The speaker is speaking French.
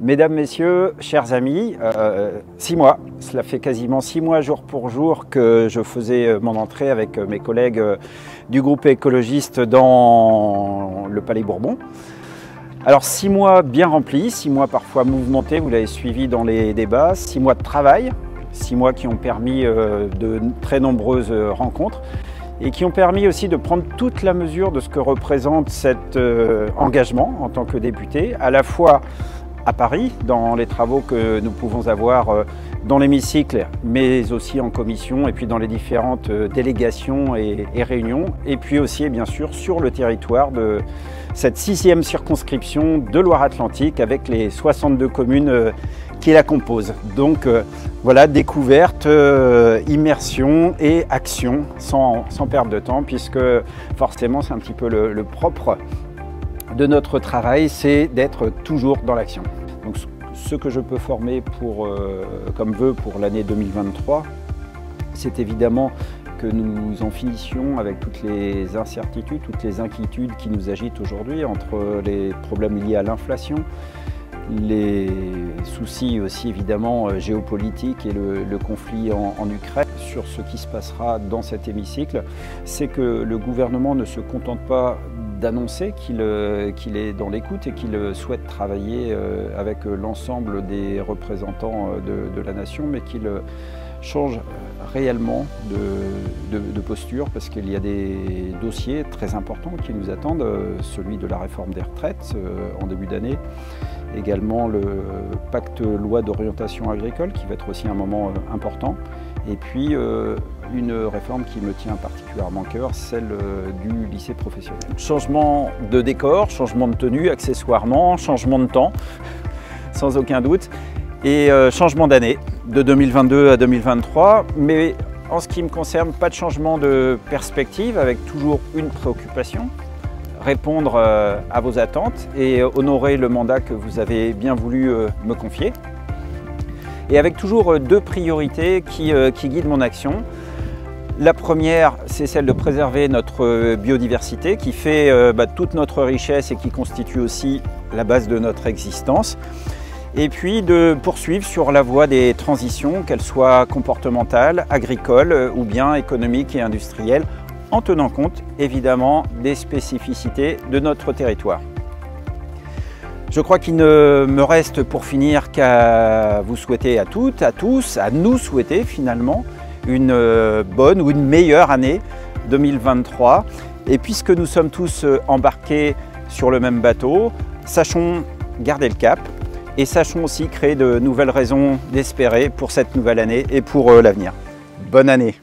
Mesdames, Messieurs, chers amis, 6 mois, cela fait quasiment 6 mois jour pour jour que je faisais mon entrée avec mes collègues du groupe écologiste dans le Palais Bourbon. Alors 6 mois bien remplis, 6 mois parfois mouvementés, vous l'avez suivi dans les débats, 6 mois de travail, 6 mois qui ont permis de très nombreuses rencontres et qui ont permis aussi de prendre toute la mesure de ce que représente cet engagement en tant que député, à la fois à Paris, dans les travaux que nous pouvons avoir dans l'hémicycle, mais aussi en commission et puis dans les différentes délégations et réunions, et puis aussi bien sûr sur le territoire de cette 6e circonscription de Loire-Atlantique avec les 62 communes qui la composent. Donc voilà, découverte, immersion et action sans perdre de temps, puisque forcément c'est un petit peu le propre de notre travail, c'est d'être toujours dans l'action. Donc ce que je peux former comme vœu pour l'année 2023, c'est évidemment que nous en finissions avec toutes les incertitudes, toutes les inquiétudes qui nous agitent aujourd'hui, entre les problèmes liés à l'inflation, les soucis aussi évidemment géopolitiques et le conflit en Ukraine. Sur ce qui se passera dans cet hémicycle, c'est que le gouvernement ne se contente pas d'annoncer qu'il est dans l'écoute et qu'il souhaite travailler avec l'ensemble des représentants de la nation, mais qu'il change réellement de posture, parce qu'il y a des dossiers très importants qui nous attendent, celui de la réforme des retraites en début d'année, également le pacte loi d'orientation agricole qui va être aussi un moment important, et puis une réforme qui me tient particulièrement à cœur, celle du lycée professionnel. Changement de décor, changement de tenue accessoirement, changement de temps, sans aucun doute, et changement d'année, de 2022 à 2023, mais en ce qui me concerne, pas de changement de perspective, avec toujours une préoccupation: répondre à vos attentes et honorer le mandat que vous avez bien voulu me confier. Et avec toujours 2 priorités qui guident mon action. La première, c'est celle de préserver notre biodiversité qui fait toute notre richesse et qui constitue aussi la base de notre existence. Et puis de poursuivre sur la voie des transitions, qu'elles soient comportementales, agricoles ou bien économiques et industrielles, en tenant compte évidemment des spécificités de notre territoire. Je crois qu'il ne me reste pour finir qu'à vous souhaiter à toutes, à tous, à nous souhaiter finalement une bonne ou une meilleure année 2023. Et puisque nous sommes tous embarqués sur le même bateau, sachons garder le cap et sachons aussi créer de nouvelles raisons d'espérer pour cette nouvelle année et pour l'avenir. Bonne année!